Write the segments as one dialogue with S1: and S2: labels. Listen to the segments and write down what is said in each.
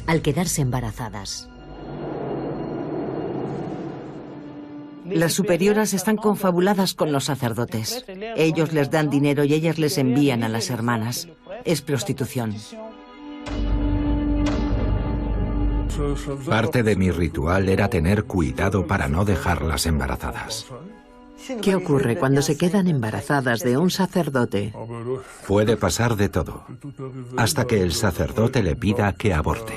S1: al quedarse embarazadas.
S2: Las superioras están confabuladas con los sacerdotes. Ellos les dan dinero y ellas les envían a las hermanas. Es prostitución.
S3: Parte de mi ritual era tener cuidado para no dejarlas embarazadas.
S4: ¿Qué ocurre cuando se quedan embarazadas de un sacerdote?
S3: Puede pasar de todo, hasta que el sacerdote le pida que aborte.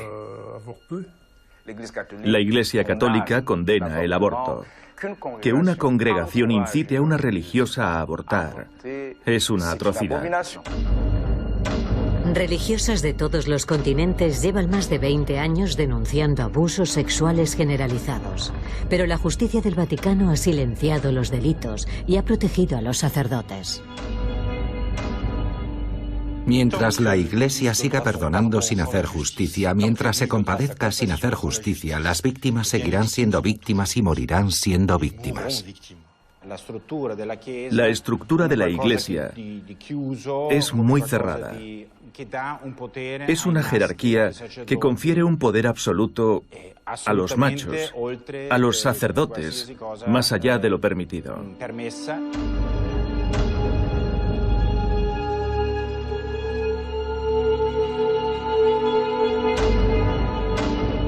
S5: La Iglesia Católica condena el aborto. Que una congregación incite a una religiosa a abortar es una atrocidad.
S1: Religiosas de todos los continentes llevan más de 20 años denunciando abusos sexuales generalizados, pero la justicia del Vaticano ha silenciado los delitos y ha protegido a los sacerdotes.
S3: Mientras la Iglesia siga perdonando sin hacer justicia, mientras se compadezca sin hacer justicia, las víctimas seguirán siendo víctimas y morirán siendo víctimas.
S5: La estructura de la Iglesia es muy cerrada. Es una jerarquía que confiere un poder absoluto a los machos, a los sacerdotes, más allá de lo permitido.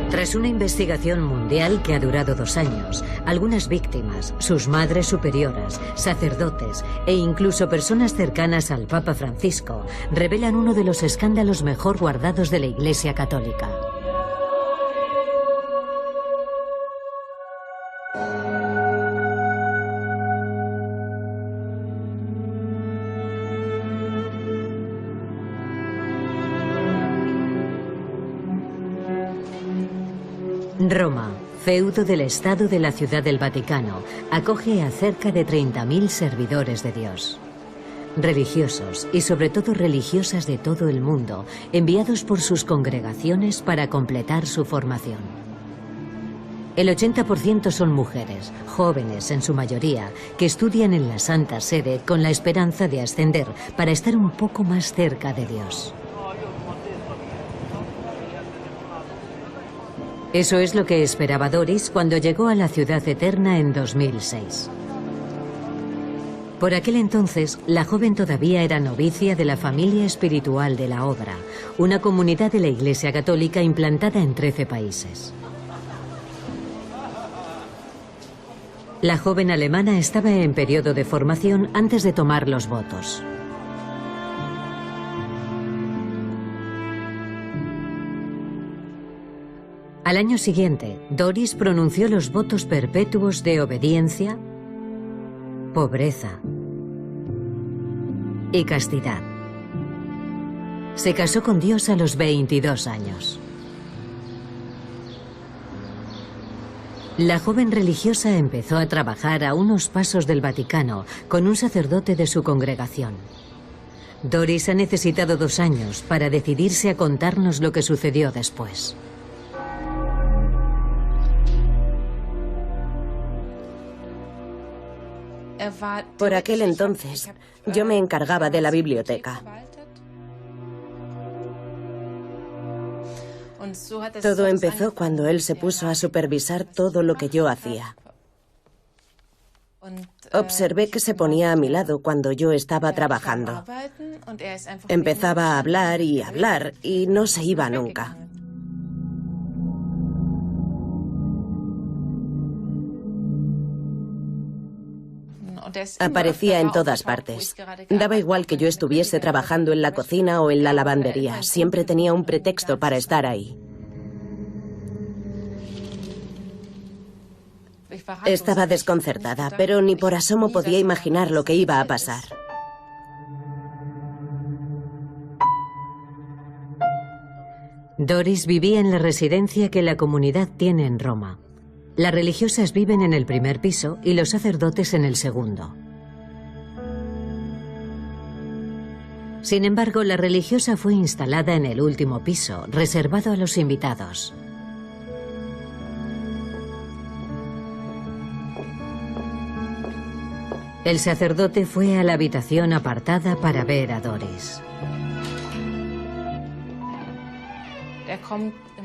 S1: Tras una investigación mundial que ha durado 2 años, algunas víctimas, sus madres superioras, sacerdotes e incluso personas cercanas al Papa Francisco revelan uno de los escándalos mejor guardados de la Iglesia Católica. Roma, feudo del Estado de la Ciudad del Vaticano, acoge a cerca de 30.000 servidores de Dios. Religiosos y sobre todo religiosas de todo el mundo, enviados por sus congregaciones para completar su formación. El 80% son mujeres, jóvenes en su mayoría, que estudian en la Santa Sede con la esperanza de ascender para estar un poco más cerca de Dios. Eso es lo que esperaba Doris cuando llegó a la Ciudad Eterna en 2006. Por aquel entonces, la joven todavía era novicia de la Familia Espiritual de la Obra, una comunidad de la Iglesia Católica implantada en 13 países. La joven alemana estaba en periodo de formación antes de tomar los votos. Al año siguiente, Doris pronunció los votos perpetuos de obediencia, pobreza y castidad. Se casó con Dios a los 22 años. La joven religiosa empezó a trabajar a unos pasos del Vaticano con un sacerdote de su congregación. Doris ha necesitado 2 años para decidirse a contarnos lo que sucedió después.
S6: Por aquel entonces, yo me encargaba de la biblioteca. Todo empezó cuando él se puso a supervisar todo lo que yo hacía. Observé que se ponía a mi lado cuando yo estaba trabajando. Empezaba a hablar y no se iba nunca. Aparecía en todas partes. Daba igual que yo estuviese trabajando en la cocina o en la lavandería. Siempre tenía un pretexto para estar ahí. Estaba desconcertada, pero ni por asomo podía imaginar lo que iba a pasar.
S1: Doris vivía en la residencia que la comunidad tiene en Roma. Las religiosas viven en el primer piso y los sacerdotes en el segundo. Sin embargo, la religiosa fue instalada en el último piso, reservado a los invitados. El sacerdote fue a la habitación apartada para ver a Doris.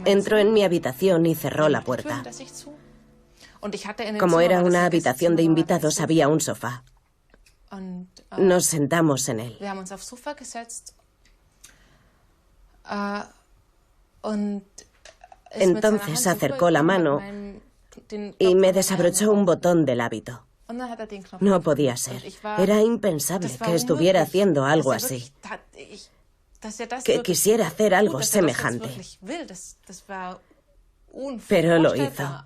S6: Entró en mi habitación y cerró la puerta. Como era una habitación de invitados, había un sofá. Nos sentamos en él. Entonces acercó la mano y me desabrochó un botón del hábito. No podía ser. Era impensable que estuviera haciendo algo así. Que quisiera hacer algo semejante. Pero lo hizo.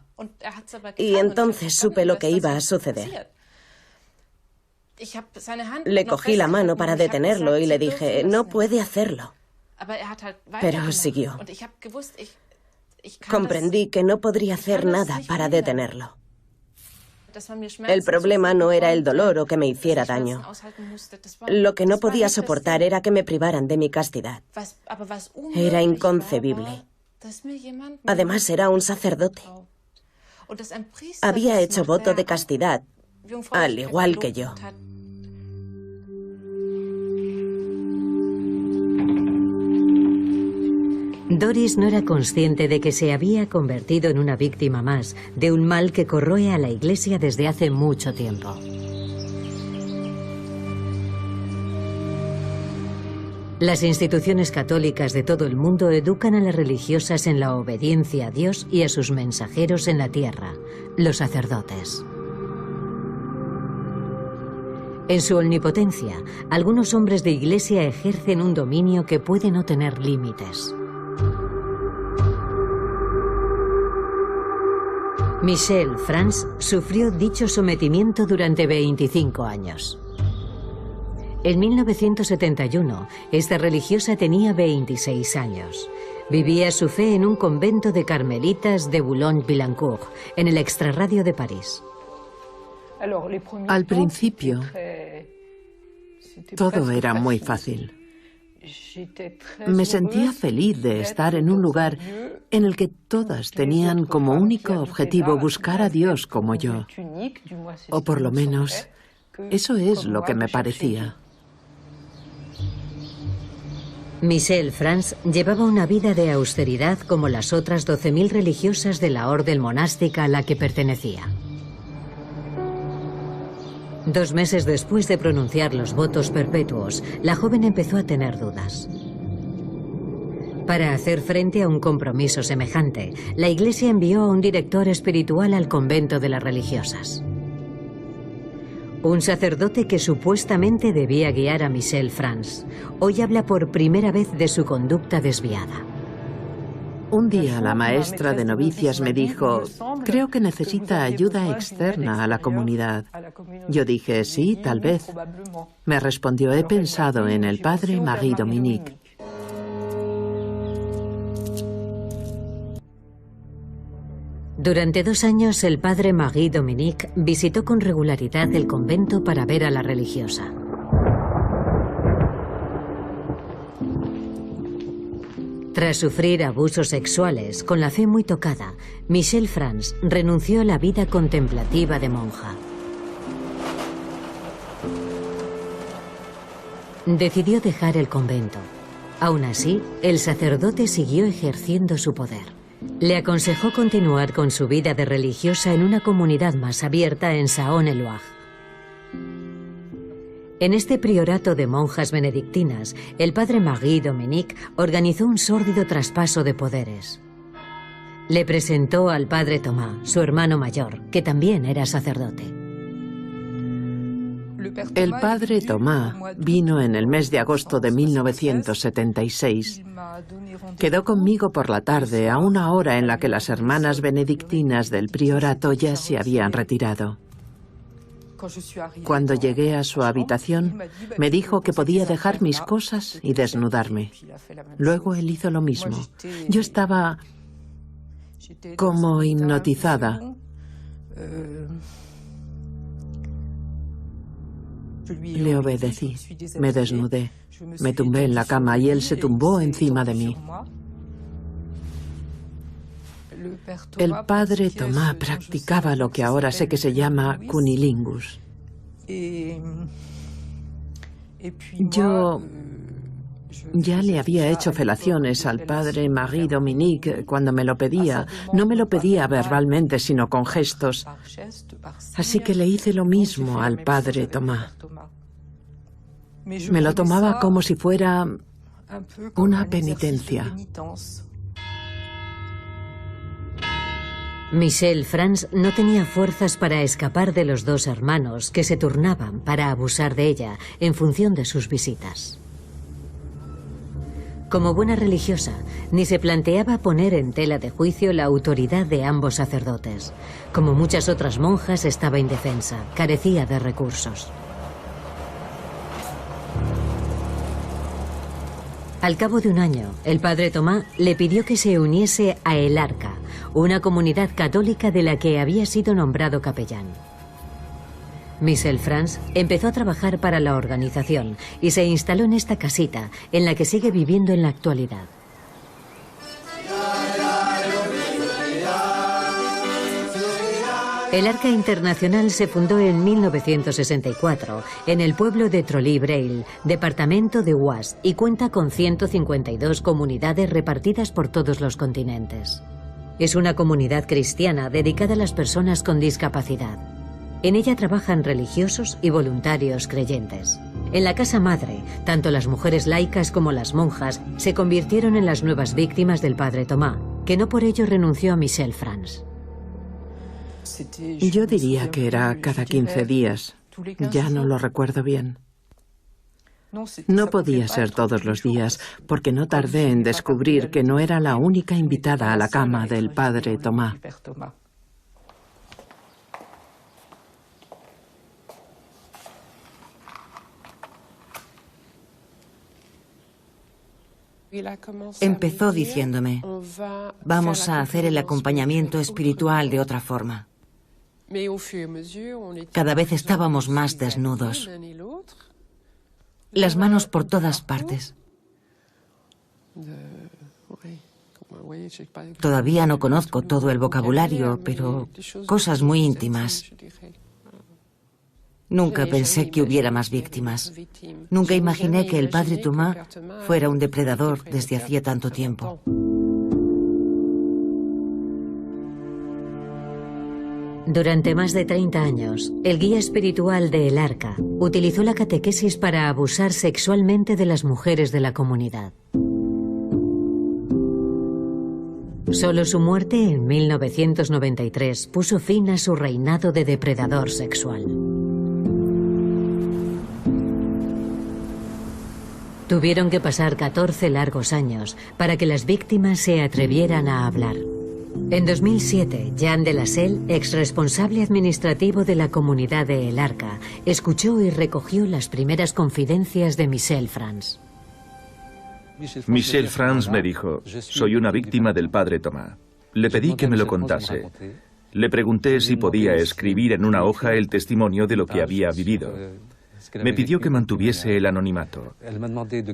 S6: Y entonces supe lo que iba a suceder. Le cogí la mano para detenerlo y le dije, no puede hacerlo. Pero siguió. Comprendí que no podría hacer nada para detenerlo. El problema no era el dolor o que me hiciera daño. Lo que no podía soportar era que me privaran de mi castidad. Era inconcebible. Además, era un sacerdote. Había hecho voto de castidad, al igual que yo.
S1: Doris no era consciente de que se había convertido en una víctima más de un mal que corroe a la Iglesia desde hace mucho tiempo. Las instituciones católicas de todo el mundo educan a las religiosas en la obediencia a Dios y a sus mensajeros en la tierra, los sacerdotes. En su omnipotencia, algunos hombres de Iglesia ejercen un dominio que puede no tener límites. Michelle Franz sufrió dicho sometimiento durante 25 años. En 1971, esta religiosa tenía 26 años. Vivía su fe en un convento de carmelitas de Boulogne-Billancourt, en el extrarradio de París.
S4: Al principio, todo era muy fácil. Me sentía feliz de estar en un lugar en el que todas tenían como único objetivo buscar a Dios como yo. O por lo menos, eso es lo que me parecía.
S1: Michelle Franz llevaba una vida de austeridad como las otras 12.000 religiosas de la orden monástica a la que pertenecía. 2 meses después de pronunciar los votos perpetuos, la joven empezó a tener dudas. Para hacer frente a un compromiso semejante, la Iglesia envió a un director espiritual al convento de las religiosas. Un sacerdote que supuestamente debía guiar a Michelle Franz. Hoy habla por primera vez de su conducta desviada.
S4: Un día la maestra de novicias me dijo, creo que necesita ayuda externa a la comunidad. Yo dije, sí, tal vez. Me respondió, he pensado en el padre Marie-Dominique.
S1: Durante 2 años, el padre Marie-Dominique visitó con regularidad el convento para ver a la religiosa. Tras sufrir abusos sexuales, con la fe muy tocada, Michelle Franz renunció a la vida contemplativa de monja. Decidió dejar el convento. Aún así, el sacerdote siguió ejerciendo su poder. Le aconsejó continuar con su vida de religiosa en una comunidad más abierta en Saône-et-Loire. En este priorato de monjas benedictinas, el padre Marie-Dominique organizó un sórdido traspaso de poderes. Le presentó al padre Thomas, su hermano mayor, que también era sacerdote.
S4: El padre Thomas vino en el mes de agosto de 1976. Quedó conmigo por la tarde a una hora en la que las hermanas benedictinas del priorato ya se habían retirado. Cuando llegué a su habitación, me dijo que podía dejar mis cosas y desnudarme. Luego él hizo lo mismo. Yo estaba como hipnotizada. Le obedecí, me desnudé, me tumbé en la cama y él se tumbó encima de mí. El padre Thomas practicaba lo que ahora sé que se llama cunilingus. Yo Ya le había hecho felaciones al padre Marie Dominique cuando me lo pedía. No me lo pedía verbalmente, sino con gestos. Así que le hice lo mismo al padre Thomas. Me lo tomaba como si fuera una penitencia.
S1: Michel Franz no tenía fuerzas para escapar de los dos hermanos que se turnaban para abusar de ella en función de sus visitas. Como buena religiosa, ni se planteaba poner en tela de juicio la autoridad de ambos sacerdotes. Como muchas otras monjas, estaba indefensa, carecía de recursos. Al cabo de un año, el padre Thomas le pidió que se uniese a El Arca, una comunidad católica de la que había sido nombrado capellán. Michel Franz empezó a trabajar para la organización y se instaló en esta casita, en la que sigue viviendo en la actualidad. El Arca Internacional se fundó en 1964 en el pueblo de Trolly-Braille, departamento de Oise, y cuenta con 152 comunidades repartidas por todos los continentes. Es una comunidad cristiana dedicada a las personas con discapacidad. En ella trabajan religiosos y voluntarios creyentes. En la casa madre, tanto las mujeres laicas como las monjas se convirtieron en las nuevas víctimas del padre Thomas, que no por ello renunció a Michel Franz.
S4: Yo diría que era cada 15 días. Ya no lo recuerdo bien. No podía ser todos los días, porque no tardé en descubrir que no era la única invitada a la cama del padre Thomas.
S2: Empezó diciéndome, vamos a hacer el acompañamiento espiritual de otra forma. Cada vez estábamos más desnudos, las manos por todas partes. Todavía no conozco todo el vocabulario, pero cosas muy íntimas. Nunca pensé que hubiera más víctimas. Nunca imaginé que el padre Thomas fuera un depredador desde hacía tanto tiempo.
S1: Durante más de 30 años, el guía espiritual de El Arca utilizó la catequesis para abusar sexualmente de las mujeres de la comunidad. Solo su muerte en 1993 puso fin a su reinado de depredador sexual. Tuvieron que pasar 14 largos años para que las víctimas se atrevieran a hablar. En 2007, Jean de la Selle, ex responsable administrativo de la comunidad de El Arca, escuchó y recogió las primeras confidencias de Michel Franz.
S5: Michel Franz me dijo, soy una víctima del padre Thomas. Le pedí que me lo contase. Le pregunté si podía escribir en una hoja el testimonio de lo que había vivido. Me pidió que mantuviese el anonimato.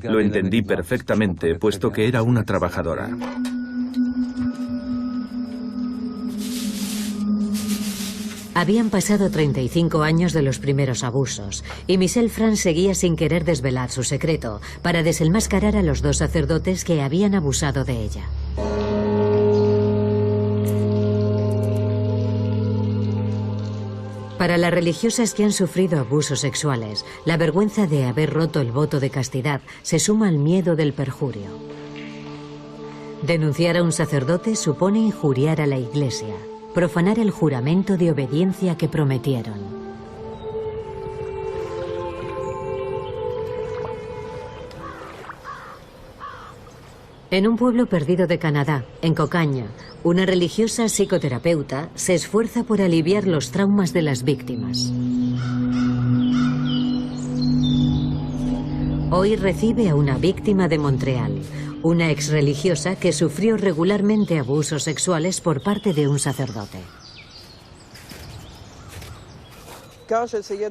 S5: Lo entendí perfectamente, puesto que era una trabajadora.
S1: Habían pasado 35 años de los primeros abusos, y Michel Franz seguía sin querer desvelar su secreto para desenmascarar a los dos sacerdotes que habían abusado de ella. Para las religiosas que han sufrido abusos sexuales, la vergüenza de haber roto el voto de castidad se suma al miedo del perjurio. Denunciar a un sacerdote supone injuriar a la Iglesia, profanar el juramento de obediencia que prometieron. En un pueblo perdido de Canadá, en Cocaña, una religiosa psicoterapeuta se esfuerza por aliviar los traumas de las víctimas. Hoy recibe a una víctima de Montreal, una exreligiosa que sufrió regularmente abusos sexuales por parte de un sacerdote.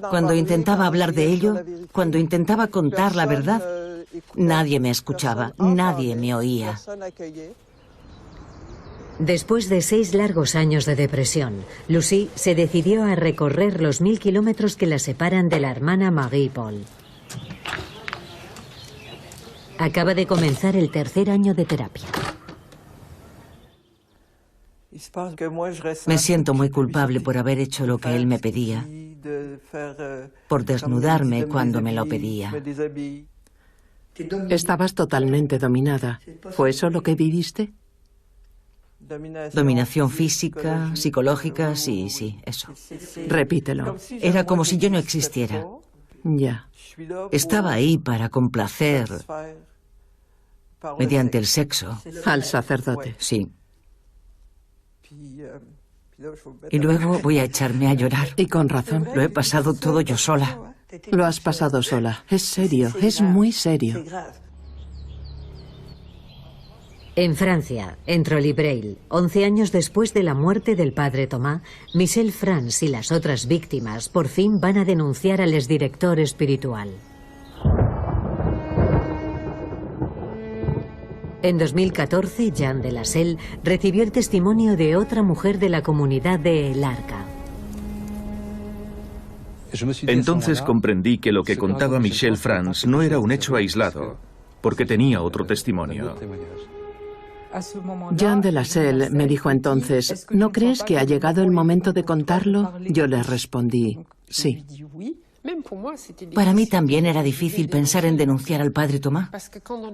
S2: Cuando intentaba hablar de ello, cuando intentaba contar la verdad, nadie me escuchaba, nadie me oía.
S1: Después de 6 largos años de depresión, Lucie se decidió a recorrer los 1000 kilómetros que la separan de la hermana Marie-Paul. Acaba de comenzar el tercer año de terapia.
S2: Me siento muy culpable por haber hecho lo que él me pedía, por desnudarme cuando me lo pedía.
S4: Estabas totalmente dominada. ¿Fue eso lo que viviste?
S2: Dominación física, psicológica, sí, eso.
S4: Repítelo.
S2: Era como si yo no existiera.
S4: Ya.
S2: Estaba ahí para complacer mediante el sexo.
S4: Al sacerdote.
S2: Sí. Y luego voy a echarme a llorar.
S4: Y con razón.
S2: Lo he pasado todo yo sola.
S4: Lo has pasado sola. Es serio, es muy serio.
S1: En Francia, en Trolly-Breil, 11 años después de la muerte del padre Thomas, Michel Frans y las otras víctimas por fin van a denunciar al exdirector espiritual. En 2014, Jean de Lascelles recibió el testimonio de otra mujer de la comunidad de El Arca.
S5: Entonces comprendí que lo que contaba Michel Frans no era un hecho aislado, porque tenía otro testimonio.
S4: Jean de Lascelles me dijo entonces, ¿no crees que ha llegado el momento de contarlo? Yo le respondí, sí.
S2: Para mí también era difícil pensar en denunciar al padre Thomas,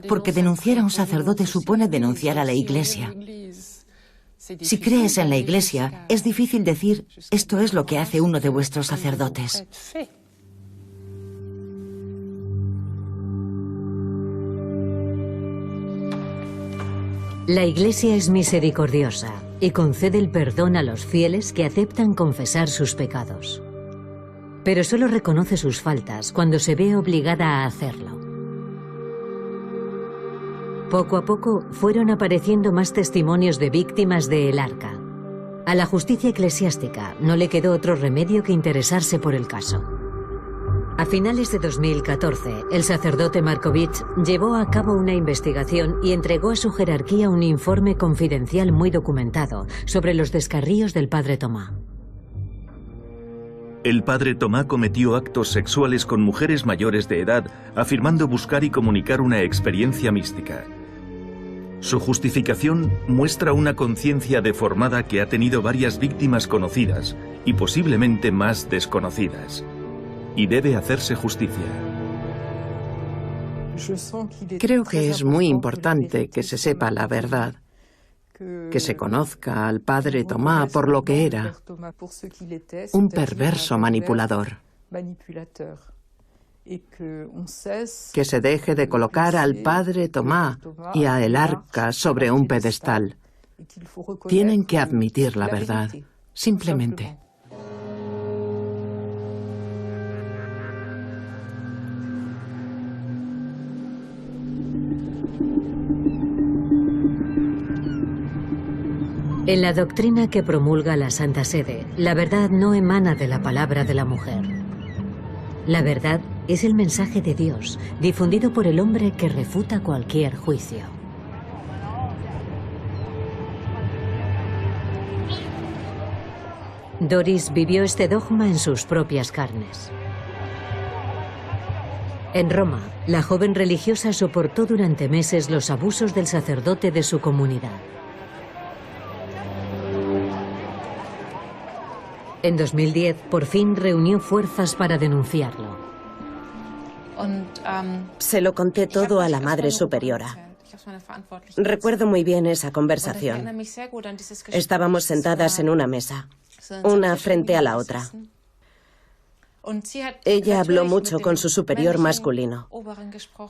S2: porque denunciar a un sacerdote supone denunciar a la Iglesia. Si crees en la Iglesia, es difícil decir, esto es lo que hace uno de vuestros sacerdotes.
S1: La Iglesia es misericordiosa y concede el perdón a los fieles que aceptan confesar sus pecados. Pero solo reconoce sus faltas cuando se ve obligada a hacerlo. Poco a poco fueron apareciendo más testimonios de víctimas de El Arca. A la justicia eclesiástica no le quedó otro remedio que interesarse por el caso. A finales de 2014, el sacerdote Markovich llevó a cabo una investigación y entregó a su jerarquía un informe confidencial muy documentado sobre los descarríos del padre Thomas.
S5: El padre Thomas cometió actos sexuales con mujeres mayores de edad, afirmando buscar y comunicar una experiencia mística. Su justificación muestra una conciencia deformada que ha tenido varias víctimas conocidas y posiblemente más desconocidas. Y debe hacerse justicia.
S4: Creo que es muy importante que se sepa la verdad, que se conozca al padre Thomas por lo que era, un perverso manipulador. Que se deje de colocar al padre Thomas y a El Arca sobre un pedestal. Tienen que admitir la verdad, simplemente.
S1: En la doctrina que promulga la Santa Sede, la verdad no emana de la palabra de la mujer. La verdad es el mensaje de Dios, difundido por el hombre que refuta cualquier juicio. Doris vivió este dogma en sus propias carnes. En Roma, la joven religiosa soportó durante meses los abusos del sacerdote de su comunidad. En 2010, por fin reunió fuerzas para denunciarlo.
S6: Se lo conté todo a la Madre Superiora. Recuerdo muy bien esa conversación. Estábamos sentadas en una mesa, una frente a la otra. Ella habló mucho con su superior masculino,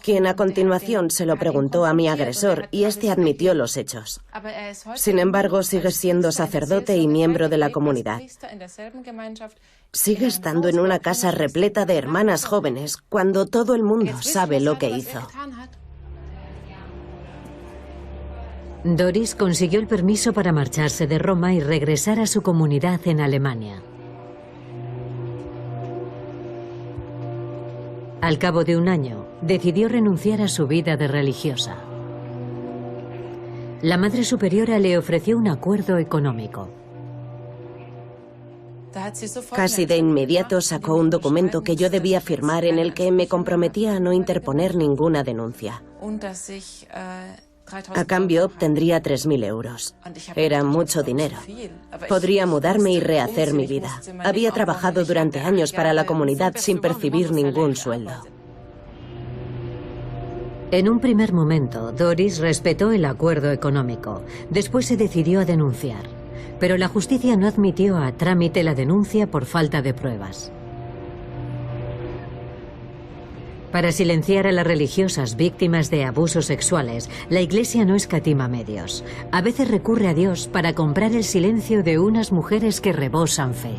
S6: quien a continuación se lo preguntó a mi agresor y este admitió los hechos. Sin embargo, sigue siendo sacerdote y miembro de la comunidad. Sigue estando en una casa repleta de hermanas jóvenes cuando todo el mundo sabe lo que hizo.
S1: Doris consiguió el permiso para marcharse de Roma y regresar a su comunidad en Alemania. Al cabo de un año, decidió renunciar a su vida de religiosa. La Madre Superiora le ofreció un acuerdo económico.
S6: Casi de inmediato sacó un documento que yo debía firmar en el que me comprometía a no interponer ninguna denuncia. A cambio obtendría 3.000 euros. Era mucho dinero. Podría mudarme y rehacer mi vida. Había trabajado durante años para la comunidad sin percibir ningún sueldo.
S1: En un primer momento, Doris respetó el acuerdo económico. Después se decidió a denunciar. Pero la justicia no admitió a trámite la denuncia por falta de pruebas. Para silenciar a las religiosas víctimas de abusos sexuales, la Iglesia no escatima medios. A veces recurre a Dios para comprar el silencio de unas mujeres que rebosan fe.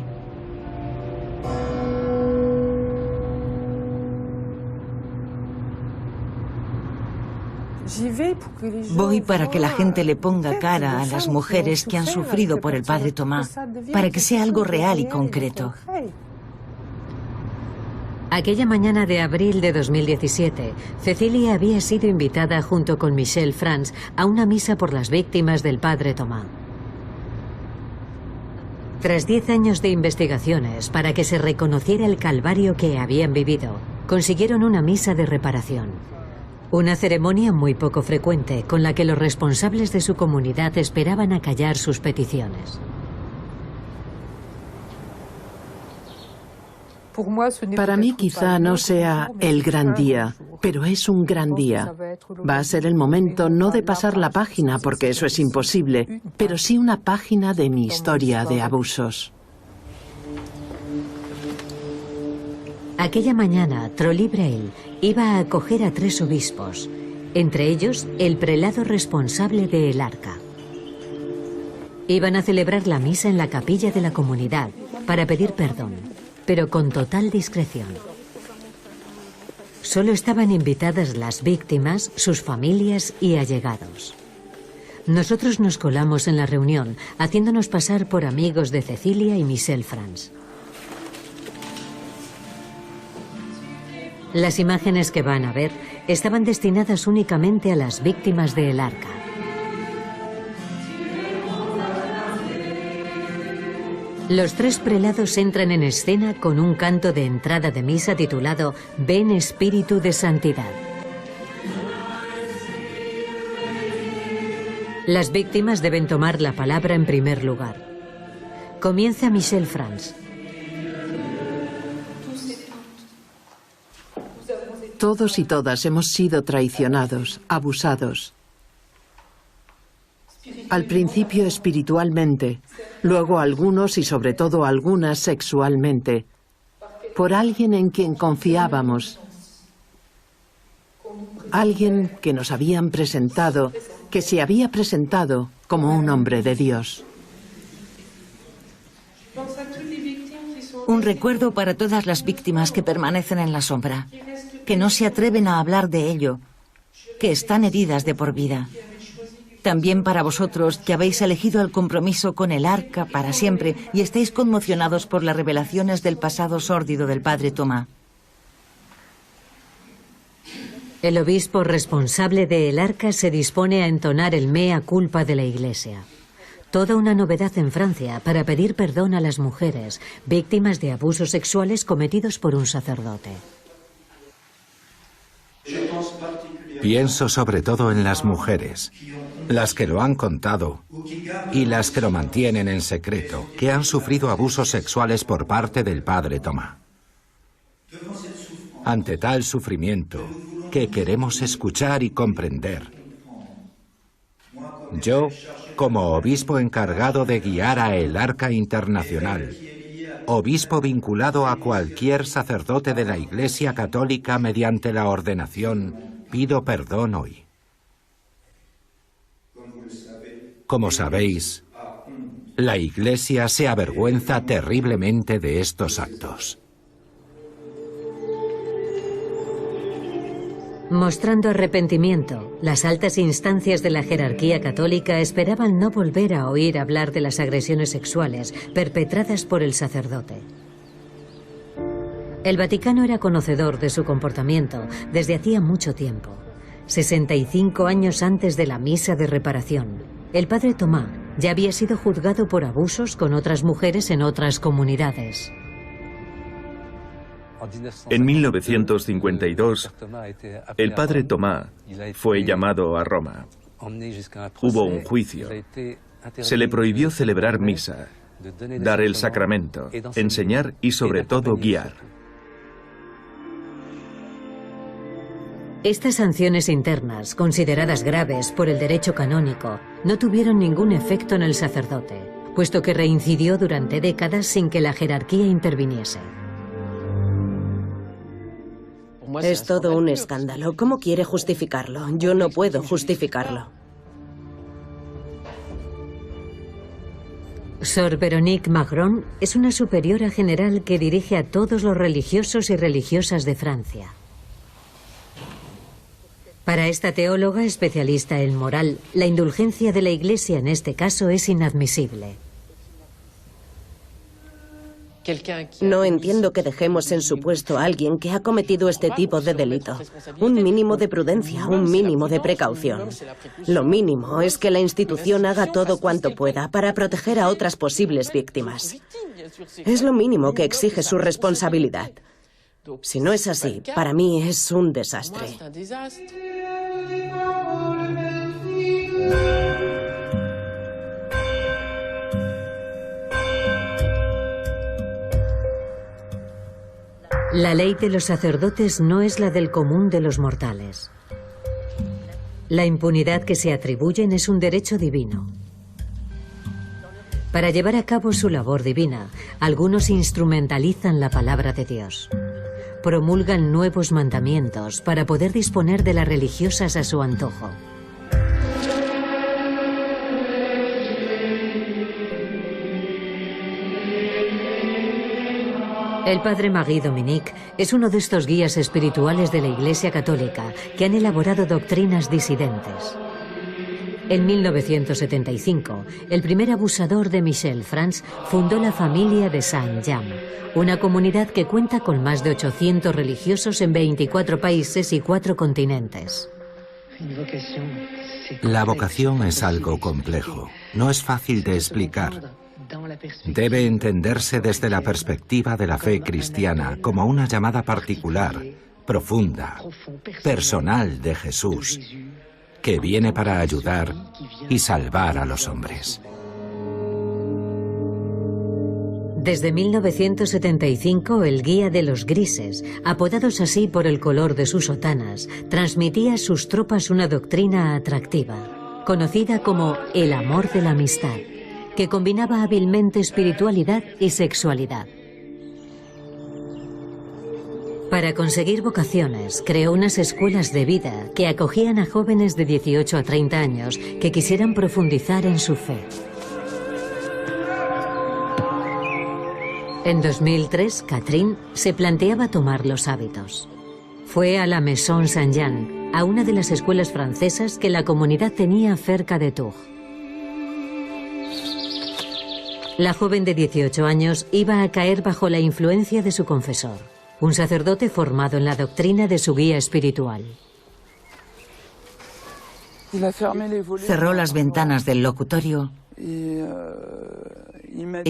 S2: Voy para que la gente le ponga cara a las mujeres que han sufrido por el padre Tomás, para que sea algo real y concreto.
S1: Aquella mañana de abril de 2017, Cecilia había sido invitada junto con Michel Frans a una misa por las víctimas del padre Tomás. Tras 10 años de investigaciones para que se reconociera el calvario que habían vivido, consiguieron una misa de reparación. Una ceremonia muy poco frecuente con la que los responsables de su comunidad esperaban acallar sus peticiones.
S4: Para mí quizá no sea el gran día, pero es un gran día. Va a ser el momento no de pasar la página, porque eso es imposible, pero sí una página de mi historia de abusos.
S1: Aquella mañana, Trolli Braille iba a acoger a 3 obispos, entre ellos el prelado responsable de El Arca. Iban a celebrar la misa en la capilla de la comunidad para pedir perdón, pero con total discreción. Solo estaban invitadas las víctimas, sus familias y allegados. Nosotros nos colamos en la reunión, haciéndonos pasar por amigos de Cecilia y Michel Frans. Las imágenes que van a ver estaban destinadas únicamente a las víctimas de El Arca. Los 3 prelados entran en escena con un canto de entrada de misa titulado Ven Espíritu de Santidad. Las víctimas deben tomar la palabra en primer lugar. Comienza Michel Frans.
S4: Todos y todas hemos sido traicionados, abusados. Al principio espiritualmente, luego algunos y sobre todo algunas sexualmente, por alguien en quien confiábamos, alguien que nos habían presentado, que se había presentado como un hombre de Dios.
S2: Un recuerdo para todas las víctimas que permanecen en la sombra, que no se atreven a hablar de ello, que están heridas de por vida. También para vosotros que habéis elegido el compromiso con el Arca para siempre y estáis conmocionados por las revelaciones del pasado sórdido del padre Tomás.
S1: El obispo responsable de El Arca se dispone a entonar el mea culpa de la Iglesia. Toda una novedad en Francia para pedir perdón a las mujeres víctimas de abusos sexuales cometidos por un sacerdote.
S3: Pienso sobre todo en las mujeres, las que lo han contado y las que lo mantienen en secreto, que han sufrido abusos sexuales por parte del padre Tomás. Ante tal sufrimiento, que queremos escuchar y comprender, yo, como obispo encargado de guiar a El Arca Internacional, obispo vinculado a cualquier sacerdote de la Iglesia Católica mediante la ordenación, pido perdón hoy. Como sabéis, la Iglesia se avergüenza terriblemente de estos actos.
S1: Mostrando arrepentimiento, las altas instancias de la jerarquía católica esperaban no volver a oír hablar de las agresiones sexuales perpetradas por el sacerdote. El Vaticano era conocedor de su comportamiento desde hacía mucho tiempo. 65 años antes de la misa de reparación, el padre Tomás ya había sido juzgado por abusos con otras mujeres en otras comunidades.
S5: En 1952, el padre Tomás fue llamado a Roma. Hubo un juicio. Se le prohibió celebrar misa, dar el sacramento, enseñar y sobre todo guiar.
S1: Estas sanciones internas, consideradas graves por el derecho canónico, no tuvieron ningún efecto en el sacerdote, puesto que reincidió durante décadas sin que la jerarquía interviniese.
S6: Es todo un escándalo. ¿Cómo quiere justificarlo? Yo no puedo justificarlo.
S1: Sor Véronique Magron es una superiora general que dirige a todos los religiosos y religiosas de Francia. Para esta teóloga especialista en moral, la indulgencia de la Iglesia en este caso es inadmisible.
S6: No entiendo que dejemos en su puesto a alguien que ha cometido este tipo de delito. Un mínimo de prudencia, un mínimo de precaución. Lo mínimo es que la institución haga todo cuanto pueda para proteger a otras posibles víctimas. Es lo mínimo que exige su responsabilidad. Si no es así, para mí es un desastre.
S1: La ley de los sacerdotes no es la del común de los mortales. La impunidad que se atribuyen es un derecho divino. Para llevar a cabo su labor divina, algunos instrumentalizan la palabra de Dios. Promulgan nuevos mandamientos para poder disponer de las religiosas a su antojo. El padre Marie Dominique es uno de estos guías espirituales de la Iglesia Católica que han elaborado doctrinas disidentes. En 1975, el primer abusador de Michel Frantz fundó la familia de Saint-Jean, una comunidad que cuenta con más de 800 religiosos en 24 países y 4 continentes.
S3: La vocación es algo complejo, no es fácil de explicar. Debe entenderse desde la perspectiva de la fe cristiana como una llamada particular, profunda, personal de Jesús, que viene para ayudar y salvar a los hombres.
S1: Desde 1975, el guía de los grises, apodados así por el color de sus sotanas, transmitía a sus tropas una doctrina atractiva, conocida como el amor de la amistad, que combinaba hábilmente espiritualidad y sexualidad. Para conseguir vocaciones, creó unas escuelas de vida que acogían a jóvenes de 18 a 30 años que quisieran profundizar en su fe. En 2003, Catherine se planteaba tomar los hábitos. Fue a la Maison Saint-Jean, a una de las escuelas francesas que la comunidad tenía cerca de Tours. La joven de 18 años iba a caer bajo la influencia de su confesor, un sacerdote formado en la doctrina de su guía espiritual.
S2: Cerró las ventanas del locutorio y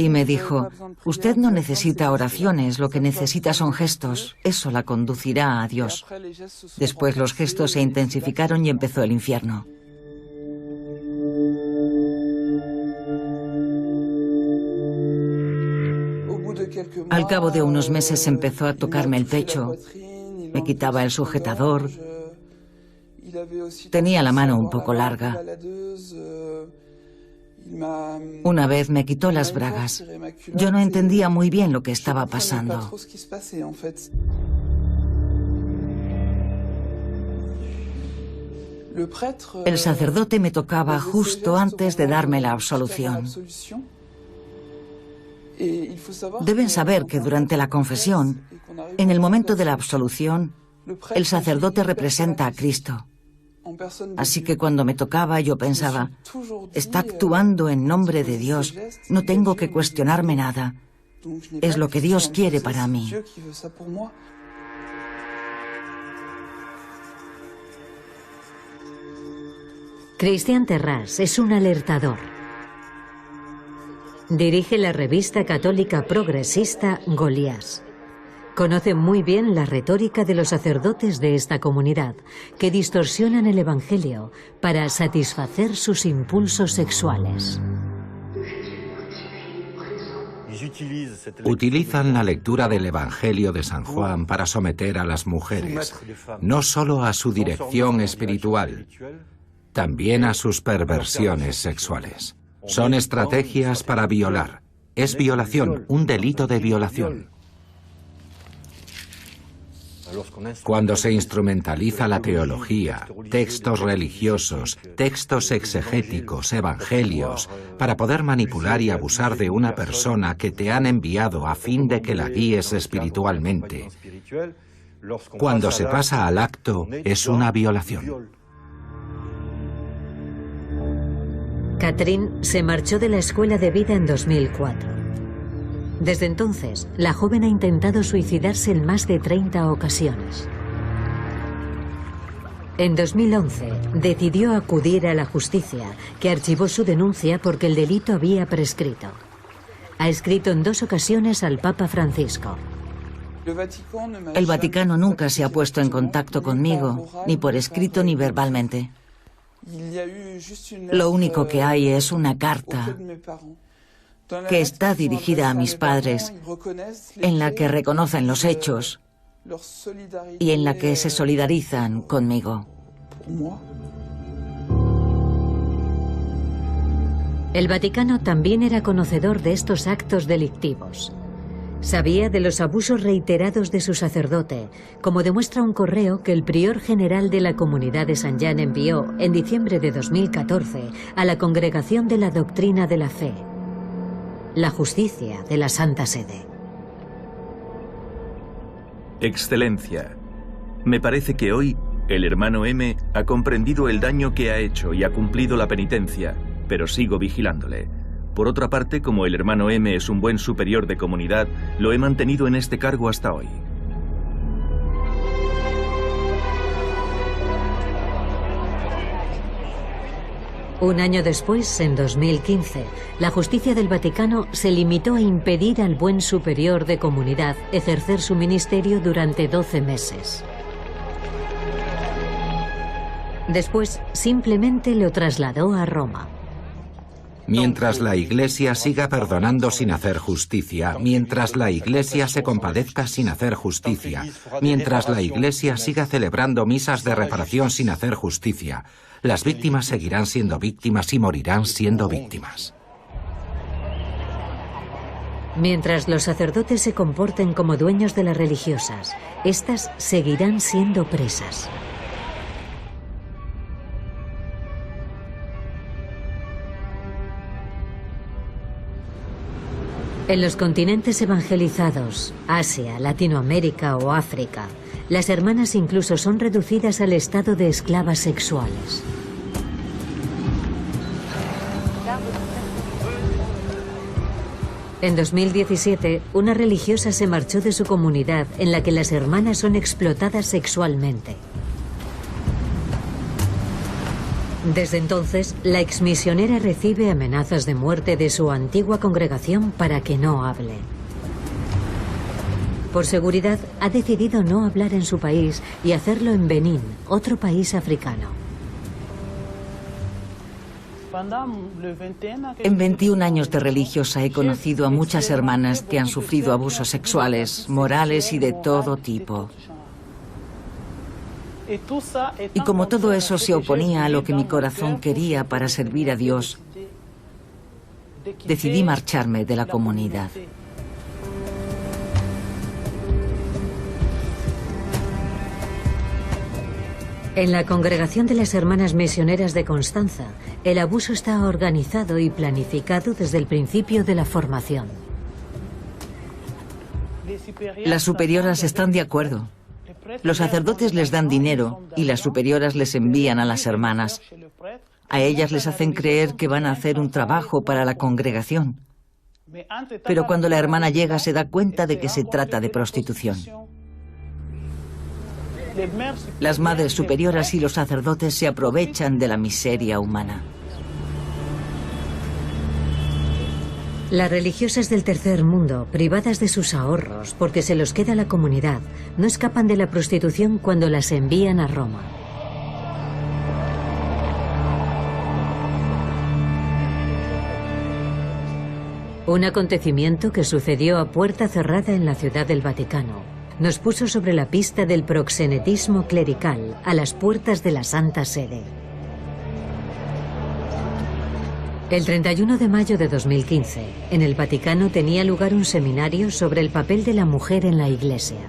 S2: me dijo: usted no necesita oraciones, lo que necesita son gestos, eso la conducirá a Dios. Después los gestos se intensificaron y empezó el infierno. Al cabo de unos meses empezó a tocarme el pecho, me quitaba el sujetador, tenía la mano un poco larga. Una vez me quitó las bragas. Yo no entendía muy bien lo que estaba pasando. El sacerdote me tocaba justo antes de darme la absolución. Deben saber que durante la confesión, en el momento de la absolución, el sacerdote representa a Cristo. Así que cuando me tocaba yo pensaba: está actuando en nombre de Dios, no tengo que cuestionarme nada. Es lo que Dios quiere para mí.
S1: Christian Terras es un alertador. Dirige la revista católica progresista Goliás. Conoce muy bien la retórica de los sacerdotes de esta comunidad, que distorsionan el Evangelio para satisfacer sus impulsos sexuales.
S3: Utilizan la lectura del Evangelio de San Juan para someter a las mujeres, no solo a su dirección espiritual, también a sus perversiones sexuales. Son estrategias para violar. Es violación, un delito de violación. Cuando se instrumentaliza la teología, textos religiosos, textos exegéticos, evangelios, para poder manipular y abusar de una persona que te han enviado a fin de que la guíes espiritualmente, cuando se pasa al acto, es una violación.
S1: Catherine se marchó de la escuela de vida en 2004. Desde entonces, la joven ha intentado suicidarse en más de 30 ocasiones. En 2011, decidió acudir a la justicia, que archivó su denuncia porque el delito había prescrito. Ha escrito en 2 ocasiones al Papa Francisco.
S2: El Vaticano nunca se ha puesto en contacto conmigo, ni por escrito ni verbalmente. Lo único que hay es una carta que está dirigida a mis padres, en la que reconocen los hechos y en la que se solidarizan conmigo.
S1: El Vaticano también era conocedor de estos actos delictivos. Sabía de los abusos reiterados de su sacerdote, como demuestra un correo que el prior general de la comunidad de Saint Jean envió en diciembre de 2014 a la Congregación de la Doctrina de la Fe, la justicia de la Santa Sede.
S5: Excelencia, me parece que hoy el hermano M ha comprendido el daño que ha hecho y ha cumplido la penitencia, pero sigo vigilándole. Por otra parte, como el hermano M es un buen superior de comunidad, lo he mantenido en este cargo hasta hoy.
S1: Un año después, en 2015, la justicia del Vaticano se limitó a impedir al buen superior de comunidad ejercer su ministerio durante 12 meses. Después, simplemente lo trasladó a Roma.
S3: Mientras la Iglesia siga perdonando sin hacer justicia, mientras la Iglesia se compadezca sin hacer justicia, mientras la Iglesia siga celebrando misas de reparación sin hacer justicia, las víctimas seguirán siendo víctimas y morirán siendo víctimas.
S1: Mientras los sacerdotes se comporten como dueños de las religiosas, éstas seguirán siendo presas. En los continentes evangelizados, Asia, Latinoamérica o África, las hermanas incluso son reducidas al estado de esclavas sexuales. En 2017, una religiosa se marchó de su comunidad en la que las hermanas son explotadas sexualmente. Desde entonces, la exmisionera recibe amenazas de muerte de su antigua congregación para que no hable. Por seguridad, ha decidido no hablar en su país y hacerlo en Benín, otro país africano.
S2: En 21 años de religiosa he conocido a muchas hermanas que han sufrido abusos sexuales, morales y de todo tipo. Y como todo eso se oponía a lo que mi corazón quería para servir a Dios, decidí marcharme de la comunidad.
S1: En la Congregación de las Hermanas Misioneras de Constanza, el abuso está organizado y planificado desde el principio de la formación.
S2: Las superioras están de acuerdo. Los sacerdotes les dan dinero y las superioras les envían a las hermanas. A ellas les hacen creer que van a hacer un trabajo para la congregación. Pero cuando la hermana llega se da cuenta de que se trata de prostitución. Las madres superioras y los sacerdotes se aprovechan de la miseria humana.
S1: Las religiosas del tercer mundo, privadas de sus ahorros porque se los queda la comunidad, no escapan de la prostitución cuando las envían a Roma. Un acontecimiento que sucedió a puerta cerrada en la Ciudad del Vaticano nos puso sobre la pista del proxenetismo clerical a las puertas de la Santa Sede. El 31 de mayo de 2015, en el Vaticano tenía lugar un seminario sobre el papel de la mujer en la Iglesia.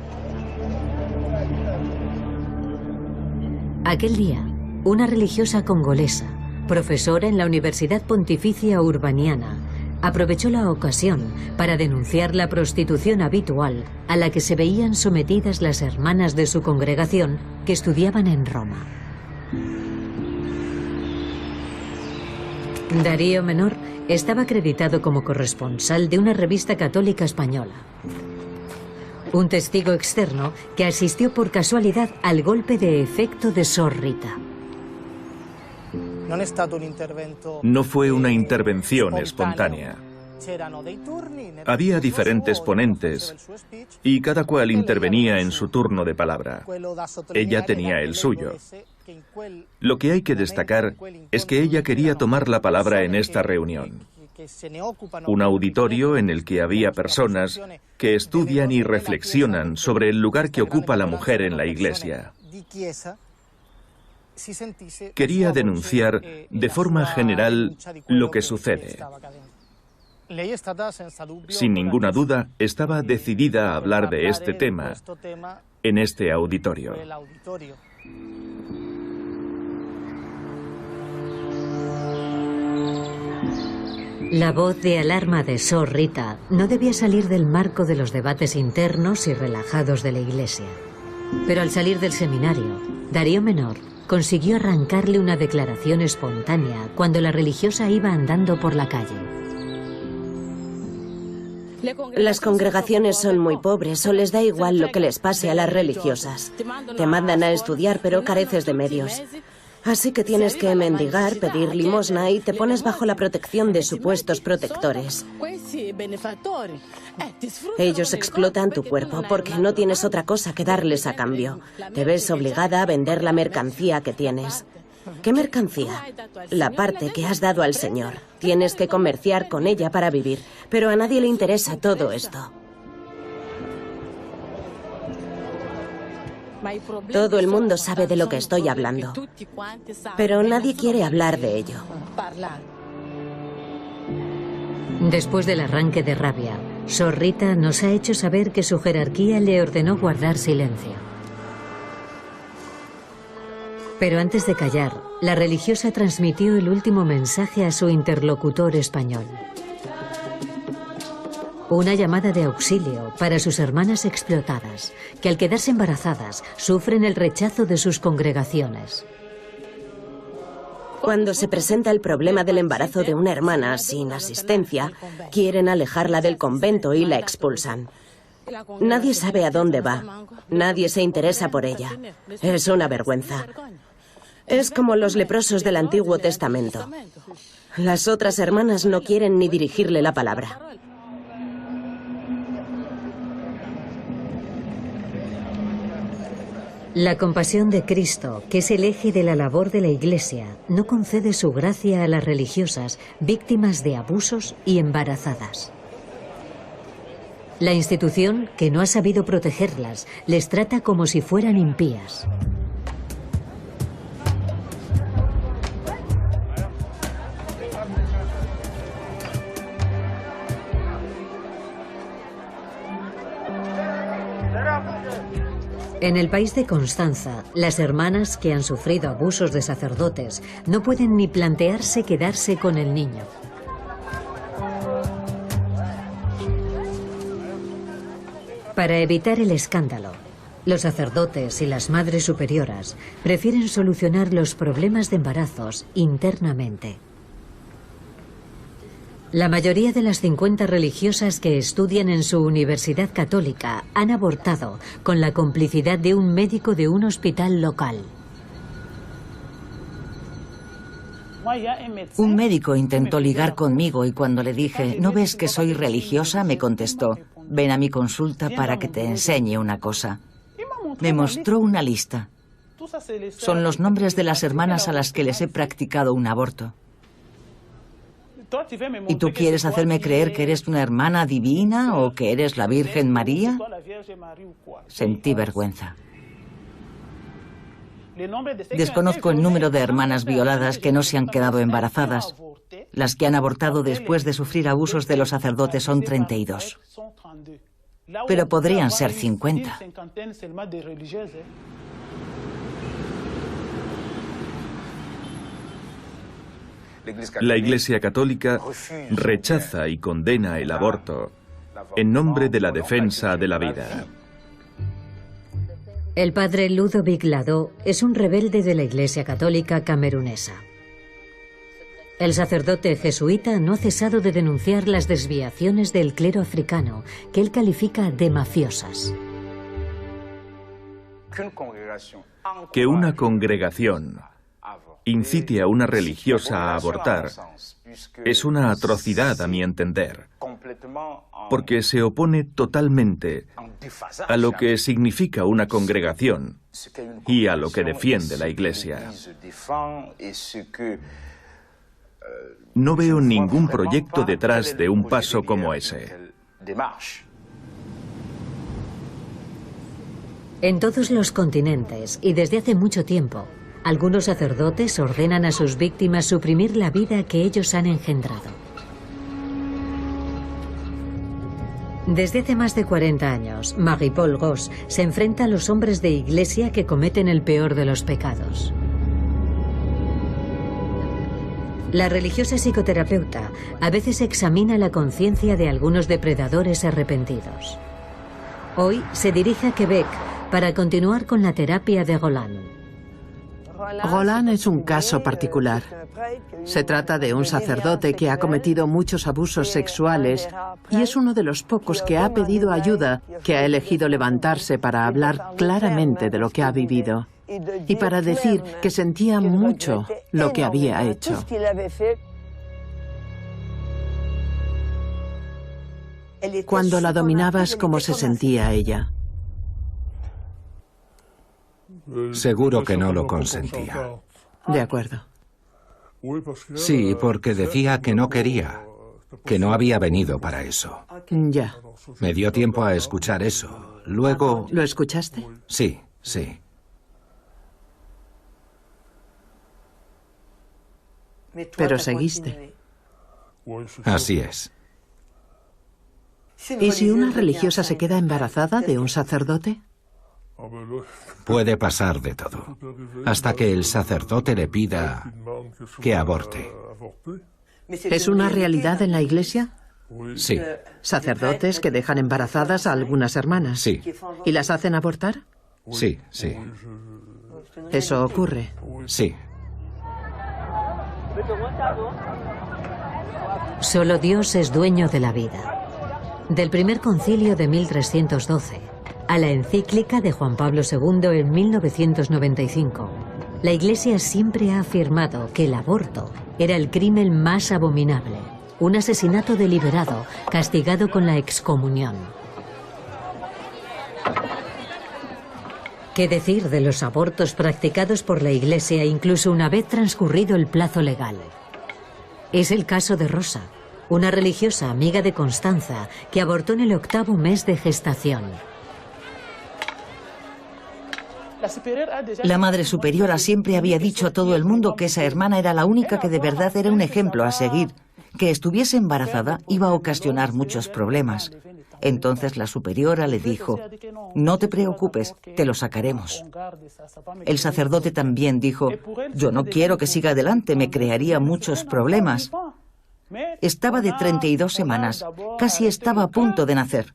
S1: Aquel día, una religiosa congolesa, profesora en la Universidad Pontificia Urbaniana, aprovechó la ocasión para denunciar la prostitución habitual a la que se veían sometidas las hermanas de su congregación que estudiaban en Roma. Darío Menor estaba acreditado como corresponsal de una revista católica española. Un testigo externo que asistió por casualidad al golpe de efecto de Sor Rita.
S5: No fue una intervención espontánea. Había diferentes ponentes y cada cual intervenía en su turno de palabra. Ella tenía el suyo. Lo que hay que destacar es que ella quería tomar la palabra en esta reunión. Un auditorio en el que había personas que estudian y reflexionan sobre el lugar que ocupa la mujer en la Iglesia. Quería denunciar de forma general lo que sucede. Sin ninguna duda, estaba decidida a hablar de este tema en este auditorio.
S1: La voz de alarma de Sor Rita no debía salir del marco de los debates internos y relajados de la Iglesia. Pero al salir del seminario, Darío Menor consiguió arrancarle una declaración espontánea cuando la religiosa iba andando por la calle.
S6: Las congregaciones son muy pobres o les da igual lo que les pase a las religiosas. Te mandan a estudiar, pero careces de medios. Así que tienes que mendigar, pedir limosna y te pones bajo la protección de supuestos protectores. Ellos explotan tu cuerpo porque no tienes otra cosa que darles a cambio. Te ves obligada a vender la mercancía que tienes. ¿Qué mercancía? La parte que has dado al Señor. Tienes que comerciar con ella para vivir, pero a nadie le interesa todo esto. Todo el mundo sabe de lo que estoy hablando, pero nadie quiere hablar de ello.
S1: Después del arranque de rabia, Sor Rita nos ha hecho saber que su jerarquía le ordenó guardar silencio. Pero antes de callar, la religiosa transmitió el último mensaje a su interlocutor español. Una llamada de auxilio para sus hermanas explotadas, que al quedarse embarazadas sufren el rechazo de sus congregaciones.
S6: Cuando se presenta el problema del embarazo de una hermana sin asistencia, quieren alejarla del convento y la expulsan. Nadie sabe a dónde va. Nadie se interesa por ella. Es una vergüenza. Es como los leprosos del Antiguo Testamento. Las otras hermanas no quieren ni dirigirle la palabra.
S1: La compasión de Cristo, que es el eje de la labor de la Iglesia, no concede su gracia a las religiosas víctimas de abusos y embarazadas. La institución, que no ha sabido protegerlas, les trata como si fueran impías. En el país de Constanza, las hermanas que han sufrido abusos de sacerdotes no pueden ni plantearse quedarse con el niño. Para evitar el escándalo, los sacerdotes y las madres superioras prefieren solucionar los problemas de embarazos internamente. La mayoría de las 50 religiosas que estudian en su universidad católica han abortado con la complicidad de un médico de un hospital local.
S2: Un médico intentó ligar conmigo y cuando le dije, ¿no ves que soy religiosa?, me contestó, ven a mi consulta para que te enseñe una cosa. Me mostró una lista. Son los nombres de las hermanas a las que les he practicado un aborto. ¿Y tú quieres hacerme creer que eres una hermana divina o que eres la Virgen María? Sentí vergüenza. Desconozco el número de hermanas violadas que no se han quedado embarazadas. Las que han abortado después de sufrir abusos de los sacerdotes son 32. Pero podrían ser 50.
S5: La Iglesia Católica rechaza y condena el aborto en nombre de la defensa de la vida.
S1: El padre Ludovic Lado es un rebelde de la Iglesia Católica camerunesa. El sacerdote jesuita no ha cesado de denunciar las desviaciones del clero africano, que él califica de mafiosas.
S5: Que una congregación incite a una religiosa a abortar es una atrocidad, a mi entender, porque se opone totalmente a lo que significa una congregación y a lo que defiende la Iglesia. No veo ningún proyecto detrás de un paso como ese.
S1: En todos los continentes y desde hace mucho tiempo, algunos sacerdotes ordenan a sus víctimas suprimir la vida que ellos han engendrado. Desde hace más de 40 años, Marie-Paul Goss se enfrenta a los hombres de iglesia que cometen el peor de los pecados. La religiosa psicoterapeuta a veces examina la conciencia de algunos depredadores arrepentidos. Hoy se dirige a Quebec para continuar con la terapia de Roland.
S4: Roland es un caso particular. Se trata de un sacerdote que ha cometido muchos abusos sexuales y es uno de los pocos que ha pedido ayuda, que ha elegido levantarse para hablar claramente de lo que ha vivido y para decir que sentía mucho lo que había hecho. Cuando la dominabas, ¿cómo se sentía ella?
S3: Seguro que no lo consentía.
S4: De acuerdo.
S3: Sí, porque decía que no quería, que no había venido para eso.
S4: Ya.
S3: Me dio tiempo a escuchar eso. Luego...
S4: ¿Lo escuchaste?
S3: Sí, sí.
S4: Pero seguiste.
S3: Así es.
S4: ¿Y si una religiosa se queda embarazada de un sacerdote?
S3: Puede pasar de todo, hasta que el sacerdote le pida que aborte.
S4: ¿Es una realidad en la Iglesia?
S3: Sí,
S4: ¿Sacerdotes que dejan embarazadas a algunas hermanas?
S3: sí,
S4: ¿Y las hacen abortar?
S3: sí, sí,
S4: Eso ocurre.
S3: sí.
S1: Solo Dios es dueño de la vida. Del primer concilio de 1312 a la encíclica de Juan Pablo II en 1995, la Iglesia siempre ha afirmado que el aborto era el crimen más abominable, un asesinato deliberado, castigado con la excomunión. ¿Qué decir de los abortos practicados por la Iglesia incluso una vez transcurrido el plazo legal? Es el caso de Rosa, una religiosa amiga de Constanza que abortó en el 8º mes de gestación.
S2: La Madre Superiora siempre había dicho a todo el mundo que esa hermana era la única que de verdad era un ejemplo a seguir. Que estuviese embarazada iba a ocasionar muchos problemas. Entonces la superiora le dijo, no te preocupes, te lo sacaremos. El sacerdote también dijo, yo no quiero que siga adelante, me crearía muchos problemas. Estaba de 32 semanas, casi estaba a punto de nacer,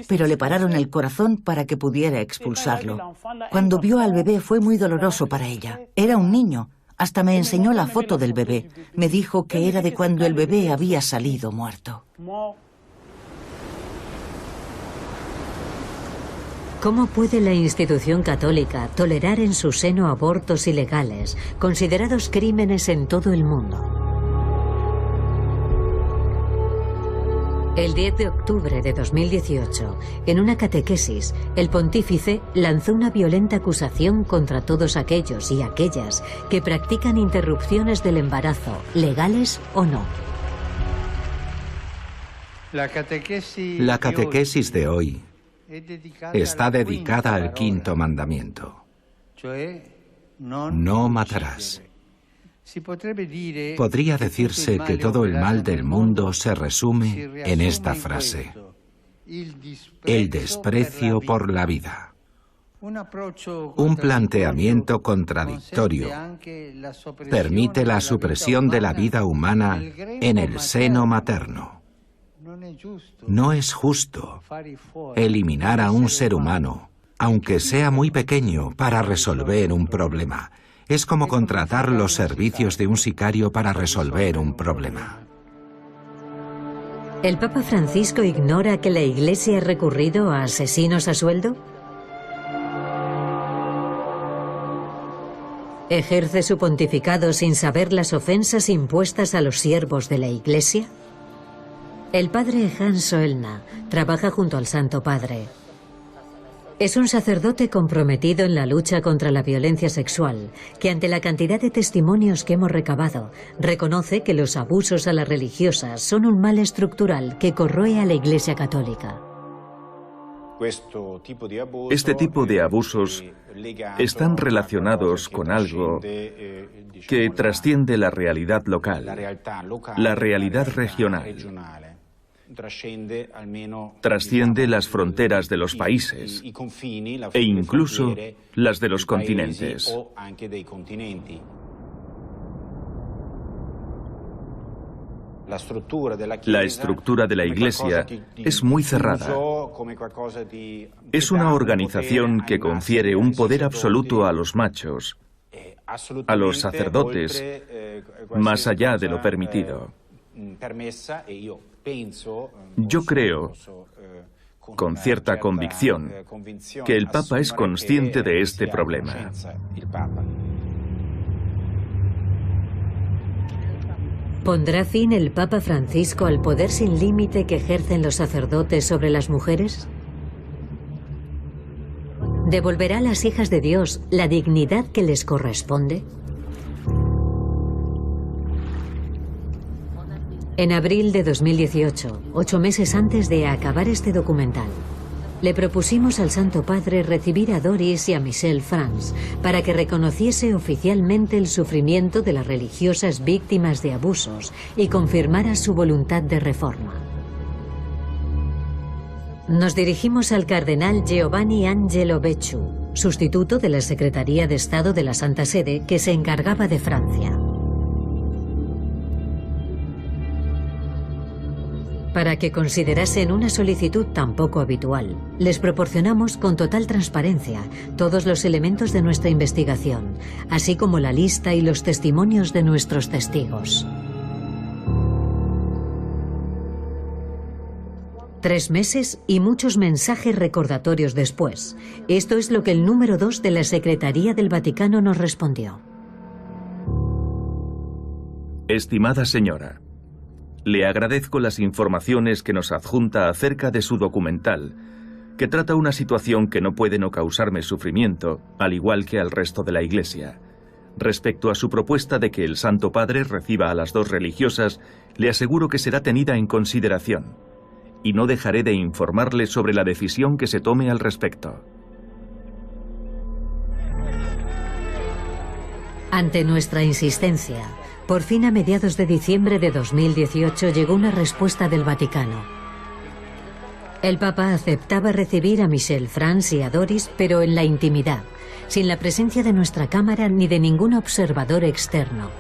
S2: pero le pararon el corazón para que pudiera expulsarlo. Cuando vio al bebé fue muy doloroso para ella. Era un niño. Hasta me enseñó la foto del bebé. Me dijo que era de cuando el bebé había salido muerto.
S1: ¿Cómo puede la institución católica tolerar en su seno abortos ilegales, considerados crímenes en todo el mundo? El 10 de octubre de 2018, en una catequesis, el pontífice lanzó una violenta acusación contra todos aquellos y aquellas que practican interrupciones del embarazo, legales o no.
S3: La catequesis de hoy está dedicada al quinto mandamiento. No matarás. Podría decirse que todo el mal del mundo se resume en esta frase: el desprecio por la vida. Un planteamiento contradictorio permite la supresión de la vida humana en el seno materno. No es justo eliminar a un ser humano, aunque sea muy pequeño, para resolver un problema. Es como contratar los servicios de un sicario para resolver un problema.
S1: ¿El Papa Francisco ignora que la Iglesia ha recurrido a asesinos a sueldo? ¿Ejerce su pontificado sin saber las ofensas impuestas a los siervos de la Iglesia? El padre Hans Soelna trabaja junto al Santo Padre. Es un sacerdote comprometido en la lucha contra la violencia sexual, que ante la cantidad de testimonios que hemos recabado, reconoce que los abusos a las religiosas son un mal estructural que corroe a la Iglesia católica.
S5: Este tipo de abusos están relacionados con algo que trasciende la realidad local, la realidad regional. Trasciende las fronteras de los países e incluso las de los continentes. La estructura de la Iglesia es muy cerrada. Es una organización que confiere un poder absoluto a los machos, a los sacerdotes, más allá de lo permitido. Yo creo, con cierta convicción, que el Papa es consciente de este problema.
S1: ¿Pondrá fin el Papa Francisco al poder sin límite que ejercen los sacerdotes sobre las mujeres? ¿Devolverá a las hijas de Dios la dignidad que les corresponde? En abril de 2018, 8 meses antes de acabar este documental, le propusimos al Santo Padre recibir a Doris y a Michelle Franz para que reconociese oficialmente el sufrimiento de las religiosas víctimas de abusos y confirmara su voluntad de reforma. Nos dirigimos al cardenal Giovanni Angelo Becciu, sustituto de la Secretaría de Estado de la Santa Sede que se encargaba de Francia. Para que considerasen una solicitud tan poco habitual, les proporcionamos con total transparencia todos los elementos de nuestra investigación, así como la lista y los testimonios de nuestros testigos. 3 meses y muchos mensajes recordatorios después. Esto es lo que el número 2 de la Secretaría del Vaticano nos respondió.
S5: Estimada señora, le agradezco las informaciones que nos adjunta acerca de su documental, que trata una situación que no puede no causarme sufrimiento, al igual que al resto de la Iglesia. Respecto a su propuesta de que el Santo Padre reciba a las 2 religiosas, le aseguro que será tenida en consideración, y no dejaré de informarle sobre la decisión que se tome al respecto.
S1: Ante nuestra insistencia, por fin a mediados de diciembre de 2018 llegó una respuesta del Vaticano. El Papa aceptaba recibir a Michelle Franz y a Doris, pero en la intimidad, sin la presencia de nuestra cámara ni de ningún observador externo.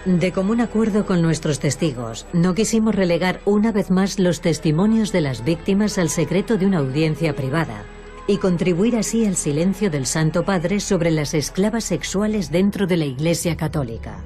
S1: De común acuerdo con nuestros testigos, no quisimos relegar una vez más los testimonios de las víctimas al secreto de una audiencia privada y contribuir así al silencio del Santo Padre sobre las esclavas sexuales dentro de la Iglesia Católica.